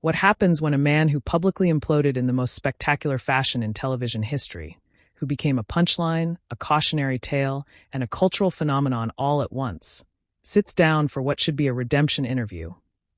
What happens when a man who publicly imploded in the most spectacular fashion in television history, who became a punchline, a cautionary tale, and a cultural phenomenon all at once, sits down for what should be a redemption interview,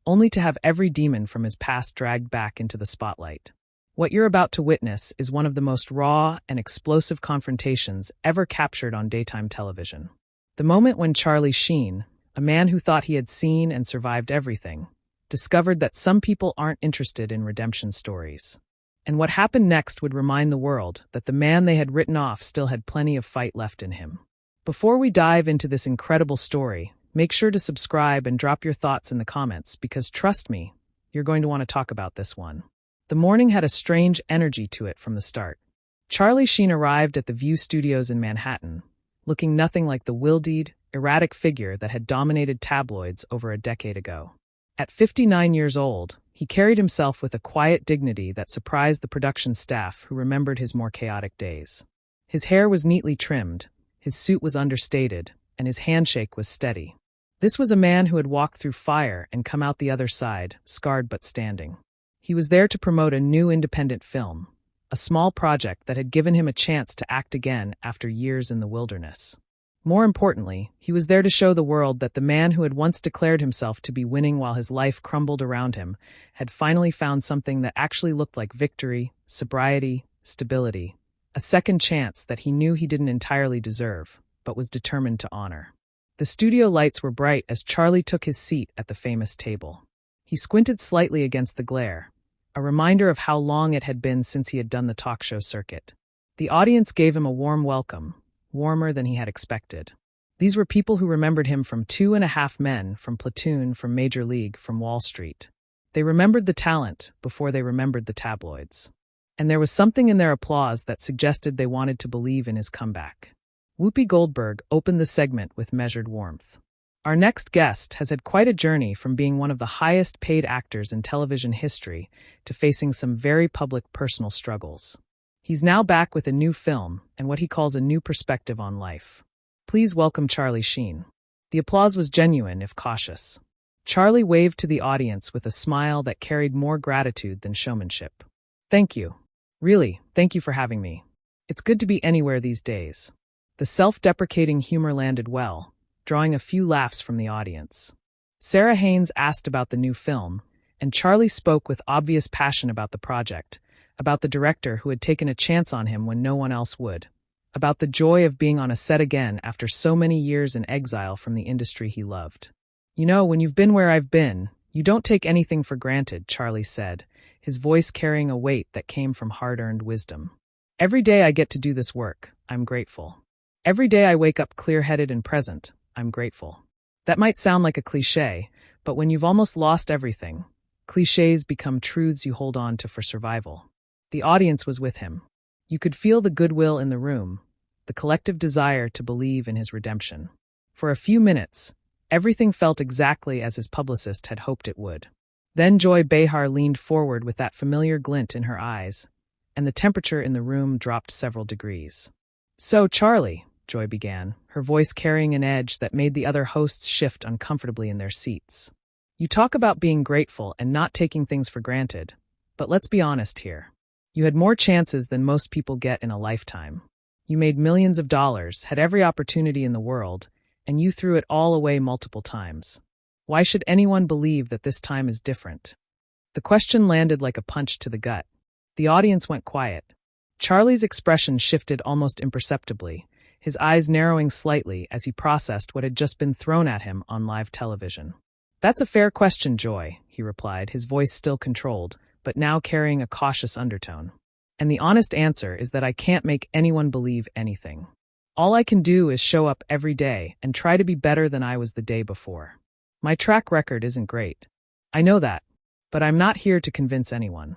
only to have every demon from his past dragged back into the spotlight. What you're about to witness is one of the most raw and explosive confrontations ever captured on daytime television. The moment when Charlie Sheen, a man who thought he had seen and survived everything, discovered that some people aren't interested in redemption stories. And what happened next would remind the world that the man they had written off still had plenty of fight left in him. Before we dive into this incredible story, make sure to subscribe and drop your thoughts in the comments because, trust me, you're going to want to talk about this one. The morning had a strange energy to it from the start. Charlie Sheen arrived at the View Studios in Manhattan, looking nothing like the wildeed, erratic figure that had dominated tabloids over a decade ago. At 59 years old, he carried himself with a quiet dignity that surprised the production staff who remembered his more chaotic days. His hair was neatly trimmed, his suit was understated, and his handshake was steady. This was a man who had walked through fire and come out the other side, scarred but standing. He was there to promote a new independent film, a small project that had given him a chance to act again after years in the wilderness. More importantly, he was there to show the world that the man who had once declared himself to be winning while his life crumbled around him had finally found something that actually looked like victory, sobriety, stability, a second chance that he knew he didn't entirely deserve, but was determined to honor. The studio lights were bright as Charlie took his seat at the famous table. He squinted slightly against the glare, a reminder of how long it had been since he had done the talk show circuit. The audience gave him a warm welcome, warmer than he had expected. These were people who remembered him from 2.5 Men, from Platoon, from Major League, from Wall Street. They remembered the talent before they remembered the tabloids. And there was something in their applause that suggested they wanted to believe in his comeback. Whoopi Goldberg opened the segment with measured warmth. Our next guest has had quite a journey from being one of the highest-paid actors in television history to facing some very public personal struggles. He's now back with a new film and what he calls a new perspective on life. Please welcome Charlie Sheen. The applause was genuine, if cautious. Charlie waved to the audience with a smile that carried more gratitude than showmanship. Thank you. Really, thank you for having me. It's good to be anywhere these days. The self-deprecating humor landed well, drawing a few laughs from the audience. Sarah Haynes asked about the new film, and Charlie spoke with obvious passion about the project, about the director who had taken a chance on him when no one else would, about the joy of being on a set again after so many years in exile from the industry he loved. You know, when you've been where I've been, you don't take anything for granted, Charlie said, his voice carrying a weight that came from hard-earned wisdom. Every day I get to do this work, I'm grateful. Every day I wake up clear-headed and present, I'm grateful. That might sound like a cliché, but when you've almost lost everything, clichés become truths you hold on to for survival. The audience was with him. You could feel the goodwill in the room, the collective desire to believe in his redemption. For a few minutes, everything felt exactly as his publicist had hoped it would. Then Joy Behar leaned forward with that familiar glint in her eyes, and the temperature in the room dropped several degrees. "So, Charlie," Joy began, her voice carrying an edge that made the other hosts shift uncomfortably in their seats. "You talk about being grateful and not taking things for granted, but let's be honest here. You had more chances than most people get in a lifetime. You made millions of dollars, had every opportunity in the world, and you threw it all away multiple times. Why should anyone believe that this time is different?" The question landed like a punch to the gut. The audience went quiet. Charlie's expression shifted almost imperceptibly, his eyes narrowing slightly as he processed what had just been thrown at him on live television. "That's a fair question, Joy," he replied, his voice still controlled, but now carrying a cautious undertone. "And the honest answer is that I can't make anyone believe anything. All I can do is show up every day and try to be better than I was the day before. My track record isn't great. I know that, but I'm not here to convince anyone.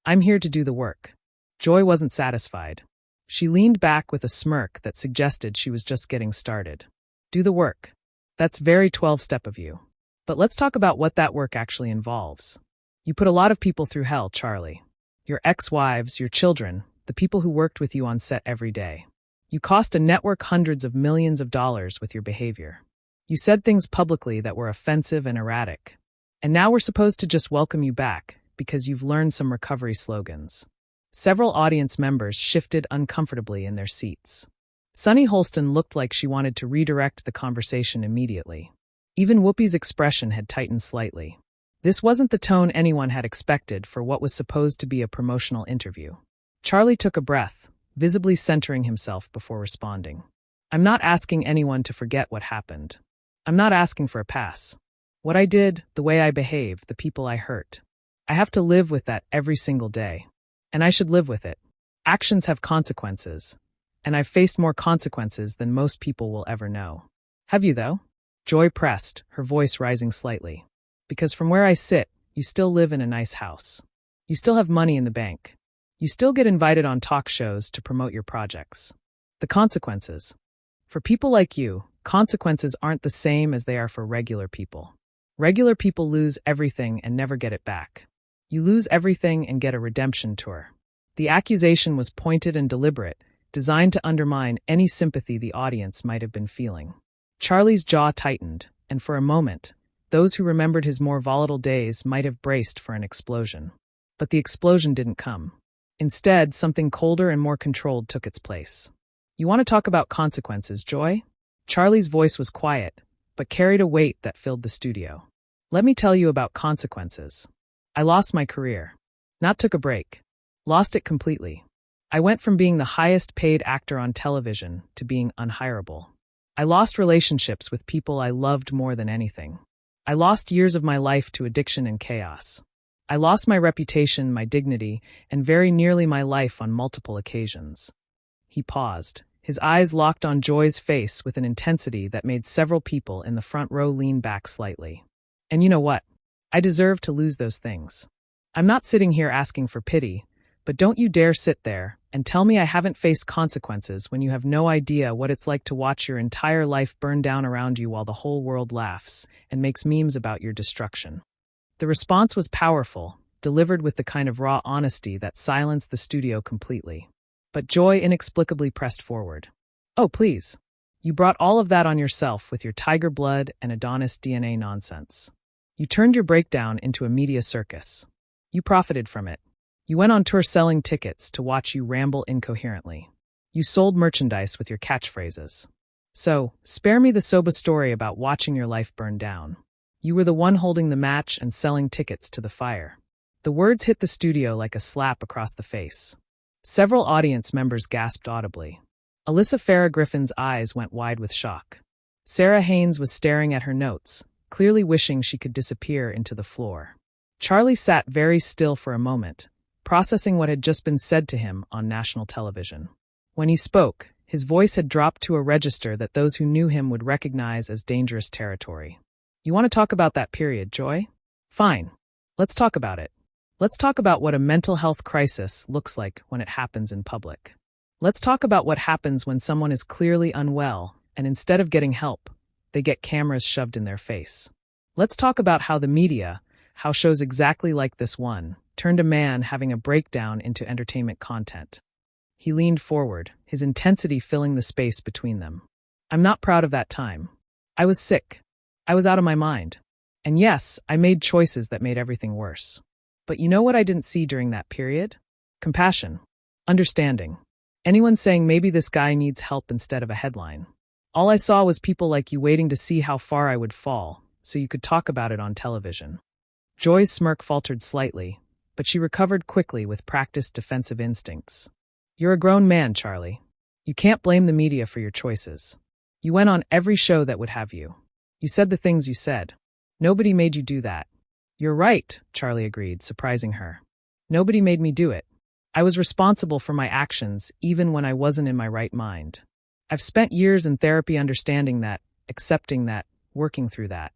I'm here to do the work." Joy wasn't satisfied. She leaned back with a smirk that suggested she was just getting started. "Do the work. That's very 12-step of you. But let's talk about what that work actually involves. You put a lot of people through hell, Charlie. Your ex-wives, your children, the people who worked with you on set every day. You cost a network hundreds of millions of dollars with your behavior. You said things publicly that were offensive and erratic. And now we're supposed to just welcome you back, because you've learned some recovery slogans. Several audience members shifted uncomfortably in their seats. Sunny Holston looked like she wanted to redirect the conversation immediately. Even Whoopi's expression had tightened slightly. This wasn't the tone anyone had expected for what was supposed to be a promotional interview. Charlie took a breath, visibly centering himself before responding. I'm not asking anyone to forget what happened. I'm not asking for a pass. What I did, the way I behaved, the people I hurt. I have to live with that every single day. And I should live with it. Actions have consequences. And I've faced more consequences than most people will ever know. Have you, though? Joy pressed, her voice rising slightly. Because from where I sit, you still live in a nice house. You still have money in the bank. You still get invited on talk shows to promote your projects. The consequences. For people like you, consequences aren't the same as they are for regular people. Regular people lose everything and never get it back. You lose everything and get a redemption tour. The accusation was pointed and deliberate, designed to undermine any sympathy the audience might have been feeling. Charlie's jaw tightened, and for a moment, those who remembered his more volatile days might have braced for an explosion. But the explosion didn't come. Instead, something colder and more controlled took its place. You want to talk about consequences, Joy? Charlie's voice was quiet, but carried a weight that filled the studio. Let me tell you about consequences. I lost my career. Not took a break. Lost it completely. I went from being the highest paid actor on television to being unhireable. I lost relationships with people I loved more than anything. I lost years of my life to addiction and chaos. I lost my reputation, my dignity, and very nearly my life on multiple occasions. He paused, his eyes locked on Joy's face with an intensity that made several people in the front row lean back slightly. And you know what? I deserve to lose those things. I'm not sitting here asking for pity, but don't you dare sit there and tell me I haven't faced consequences when you have no idea what it's like to watch your entire life burn down around you while the whole world laughs and makes memes about your destruction. The response was powerful, delivered with the kind of raw honesty that silenced the studio completely. But Joy inexplicably pressed forward. Oh, please. You brought all of that on yourself with your tiger blood and Adonis DNA nonsense. You turned your breakdown into a media circus. You profited from it. You went on tour selling tickets to watch you ramble incoherently. You sold merchandise with your catchphrases. So, spare me the soba story about watching your life burn down. You were the one holding the match and selling tickets to the fire. The words hit the studio like a slap across the face. Several audience members gasped audibly. Alyssa Farah Griffin's eyes went wide with shock. Sarah Haynes was staring at her notes, clearly wishing she could disappear into the floor. Charlie sat very still for a moment, processing what had just been said to him on national television. When he spoke, his voice had dropped to a register that those who knew him would recognize as dangerous territory. You want to talk about that period, Joy? Fine. Let's talk about it. Let's talk about what a mental health crisis looks like when it happens in public. Let's talk about what happens when someone is clearly unwell, and instead of getting help, they get cameras shoved in their face. Let's talk about how the media, how shows exactly like this one, turned a man having a breakdown into entertainment content. He leaned forward, his intensity filling the space between them. I'm not proud of that time. I was sick. I was out of my mind. And yes, I made choices that made everything worse. But you know what I didn't see during that period? Compassion. Understanding. Anyone saying maybe this guy needs help instead of a headline. All I saw was people like you waiting to see how far I would fall, so you could talk about it on television. Joy's smirk faltered slightly, but she recovered quickly with practiced defensive instincts. You're a grown man, Charlie. You can't blame the media for your choices. You went on every show that would have you. You said the things you said. Nobody made you do that. You're right, Charlie agreed, surprising her. Nobody made me do it. I was responsible for my actions, even when I wasn't in my right mind. I've spent years in therapy understanding that, accepting that, working through that.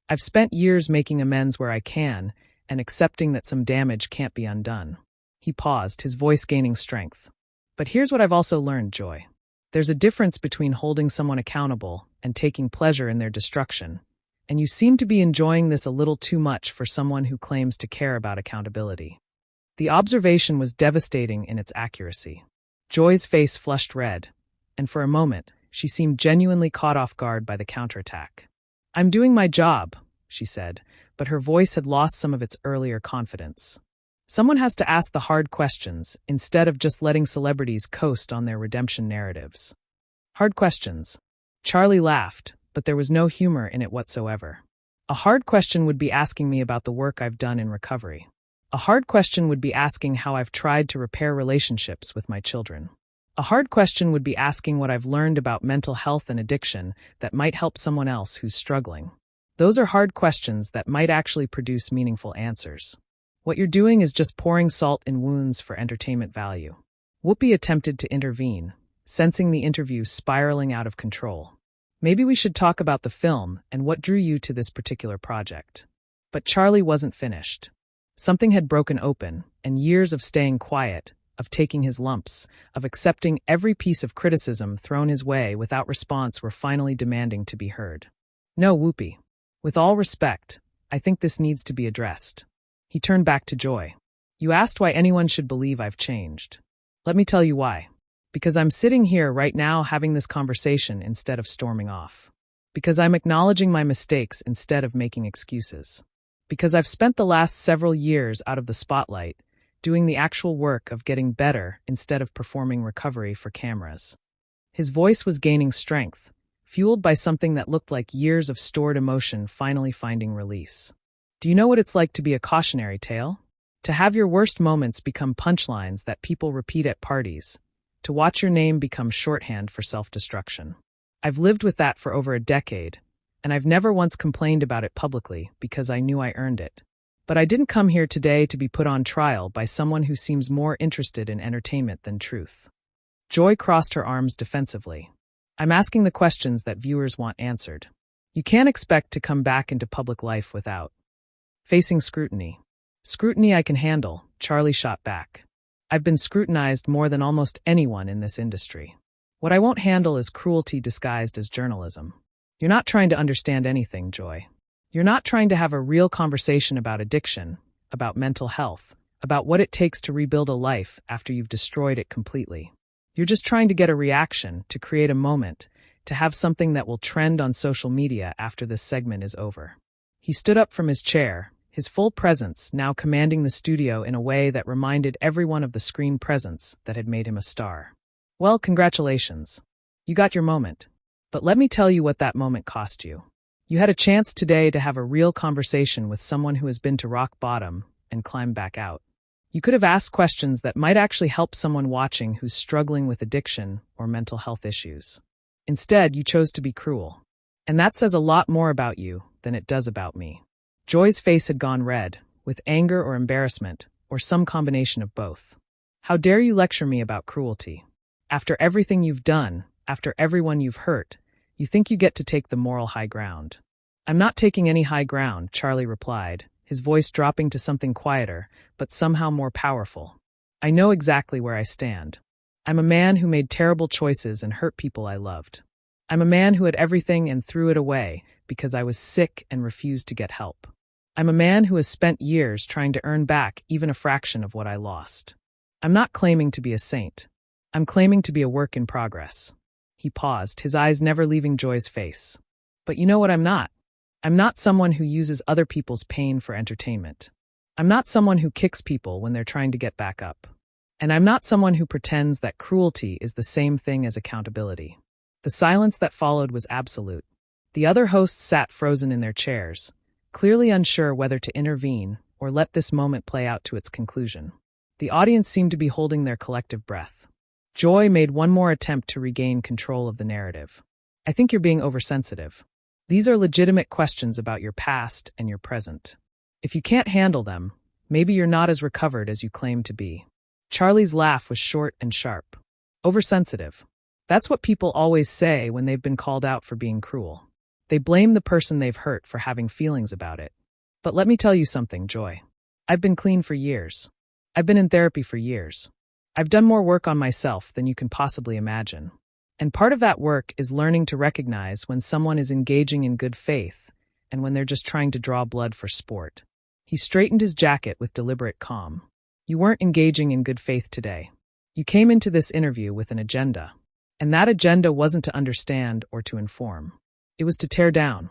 I've spent years making amends where I can, and accepting that some damage can't be undone. He paused, his voice gaining strength. But here's what I've also learned, Joy. There's a difference between holding someone accountable and taking pleasure in their destruction. And you seem to be enjoying this a little too much for someone who claims to care about accountability. The observation was devastating in its accuracy. Joy's face flushed red, and for a moment, she seemed genuinely caught off guard by the counterattack. I'm doing my job, she said, but her voice had lost some of its earlier confidence. Someone has to ask the hard questions instead of just letting celebrities coast on their redemption narratives. Hard questions. Charlie laughed, but there was no humor in it whatsoever. A hard question would be asking me about the work I've done in recovery. A hard question would be asking how I've tried to repair relationships with my children. A hard question would be asking what I've learned about mental health and addiction that might help someone else who's struggling. Those are hard questions that might actually produce meaningful answers. What you're doing is just pouring salt in wounds for entertainment value. Whoopi attempted to intervene, sensing the interview spiraling out of control. Maybe we should talk about the film and what drew you to this particular project. But Charlie wasn't finished. Something had broken open, and years of staying quiet, of taking his lumps, of accepting every piece of criticism thrown his way without response were finally demanding to be heard. No, Whoopi. With all respect, I think this needs to be addressed. He turned back to Joy. You asked why anyone should believe I've changed. Let me tell you why. Because I'm sitting here right now having this conversation instead of storming off. Because I'm acknowledging my mistakes instead of making excuses. Because I've spent the last several years out of the spotlight, doing the actual work of getting better instead of performing recovery for cameras. His voice was gaining strength, fueled by something that looked like years of stored emotion finally finding release. Do you know what it's like to be a cautionary tale? To have your worst moments become punchlines that people repeat at parties. To watch your name become shorthand for self-destruction. I've lived with that for over a decade, and I've never once complained about it publicly because I knew I earned it. But I didn't come here today to be put on trial by someone who seems more interested in entertainment than truth. Joy crossed her arms defensively. I'm asking the questions that viewers want answered. You can't expect to come back into public life without facing scrutiny. Scrutiny I can handle, Charlie shot back. I've been scrutinized more than almost anyone in this industry. What I won't handle is cruelty disguised as journalism. You're not trying to understand anything, Joy. You're not trying to have a real conversation about addiction, about mental health, about what it takes to rebuild a life after you've destroyed it completely. You're just trying to get a reaction, to create a moment, to have something that will trend on social media after this segment is over. He stood up from his chair, his full presence now commanding the studio in a way that reminded everyone of the screen presence that had made him a star. Well, congratulations. You got your moment. But let me tell you what that moment cost you. You had a chance today to have a real conversation with someone who has been to rock bottom and climbed back out. You could have asked questions that might actually help someone watching who's struggling with addiction or mental health issues. Instead, you chose to be cruel. And that says a lot more about you than it does about me. Joy's face had gone red, with anger or embarrassment, or some combination of both. How dare you lecture me about cruelty? After everything you've done, after everyone you've hurt, you think you get to take the moral high ground. I'm not taking any high ground, Charlie replied, his voice dropping to something quieter, but somehow more powerful. I know exactly where I stand. I'm a man who made terrible choices and hurt people I loved. I'm a man who had everything and threw it away because I was sick and refused to get help. I'm a man who has spent years trying to earn back even a fraction of what I lost. I'm not claiming to be a saint. I'm claiming to be a work in progress. He paused, his eyes never leaving Joy's face. But you know what I'm not? I'm not someone who uses other people's pain for entertainment. I'm not someone who kicks people when they're trying to get back up. And I'm not someone who pretends that cruelty is the same thing as accountability. The silence that followed was absolute. The other hosts sat frozen in their chairs, clearly unsure whether to intervene or let this moment play out to its conclusion. The audience seemed to be holding their collective breath. Joy made one more attempt to regain control of the narrative. I think you're being oversensitive. These are legitimate questions about your past and your present. If you can't handle them, maybe you're not as recovered as you claim to be. Charlie's laugh was short and sharp. Oversensitive. That's what people always say when they've been called out for being cruel. They blame the person they've hurt for having feelings about it. But let me tell you something, Joy. I've been clean for years. I've been in therapy for years. I've done more work on myself than you can possibly imagine. And part of that work is learning to recognize when someone is engaging in good faith and when they're just trying to draw blood for sport. He straightened his jacket with deliberate calm. You weren't engaging in good faith today. You came into this interview with an agenda. And that agenda wasn't to understand or to inform. It was to tear down.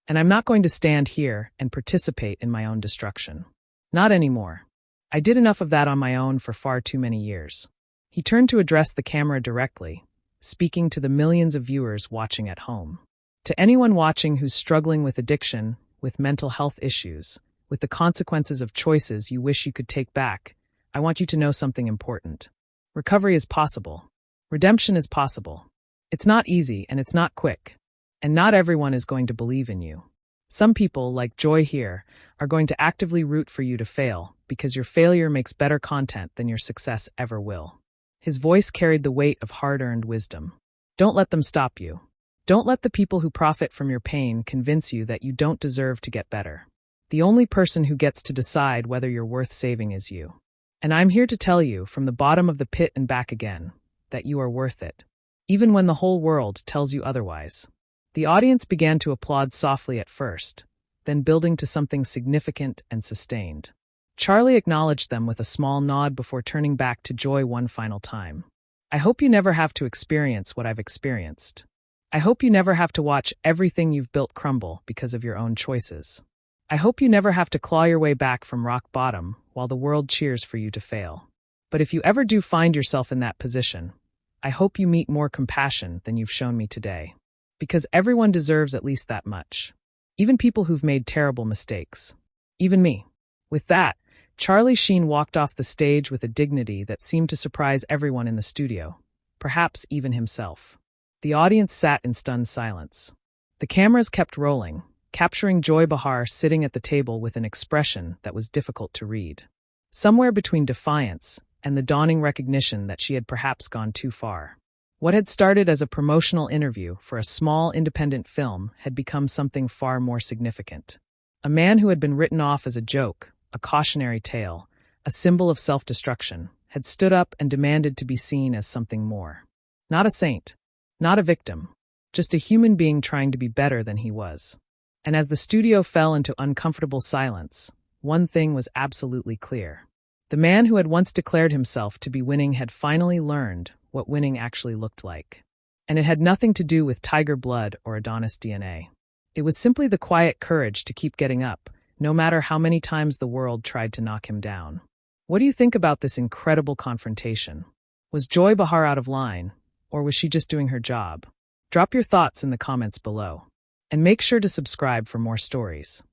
And I'm not going to stand here and participate in my own destruction. Not anymore. I did enough of that on my own for far too many years." He turned to address the camera directly, speaking to the millions of viewers watching at home. "To anyone watching who's struggling with addiction, with mental health issues, with the consequences of choices you wish you could take back, I want you to know something important. Recovery is possible. Redemption is possible. It's not easy and it's not quick. And not everyone is going to believe in you. Some people, like Joy here, are going to actively root for you to fail because your failure makes better content than your success ever will." His voice carried the weight of hard-earned wisdom. Don't let them stop you. Don't let the people who profit from your pain convince you that you don't deserve to get better. The only person who gets to decide whether you're worth saving is you. And I'm here to tell you, from the bottom of the pit and back again, that you are worth it, even when the whole world tells you otherwise. The audience began to applaud softly at first, then building to something significant and sustained. Charlie acknowledged them with a small nod before turning back to Joy one final time. "I hope you never have to experience what I've experienced. I hope you never have to watch everything you've built crumble because of your own choices. I hope you never have to claw your way back from rock bottom while the world cheers for you to fail. But if you ever do find yourself in that position, I hope you meet more compassion than you've shown me today. Because everyone deserves at least that much. Even people who've made terrible mistakes. Even me." With that, Charlie Sheen walked off the stage with a dignity that seemed to surprise everyone in the studio, perhaps even himself. The audience sat in stunned silence. The cameras kept rolling, capturing Joy Behar sitting at the table with an expression that was difficult to read. Somewhere between defiance and the dawning recognition that she had perhaps gone too far. What had started as a promotional interview for a small independent film had become something far more significant. A man who had been written off as a joke, a cautionary tale, a symbol of self-destruction, had stood up and demanded to be seen as something more. Not a saint, not a victim, just a human being trying to be better than he was. And as the studio fell into uncomfortable silence, one thing was absolutely clear. The man who had once declared himself to be winning had finally learned what winning actually looked like. And it had nothing to do with tiger blood or Adonis DNA. It was simply the quiet courage to keep getting up, no matter how many times the world tried to knock him down. What do you think about this incredible confrontation? Was Joy Behar out of line, or was she just doing her job? Drop your thoughts in the comments below. And make sure to subscribe for more stories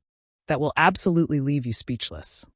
that will absolutely leave you speechless.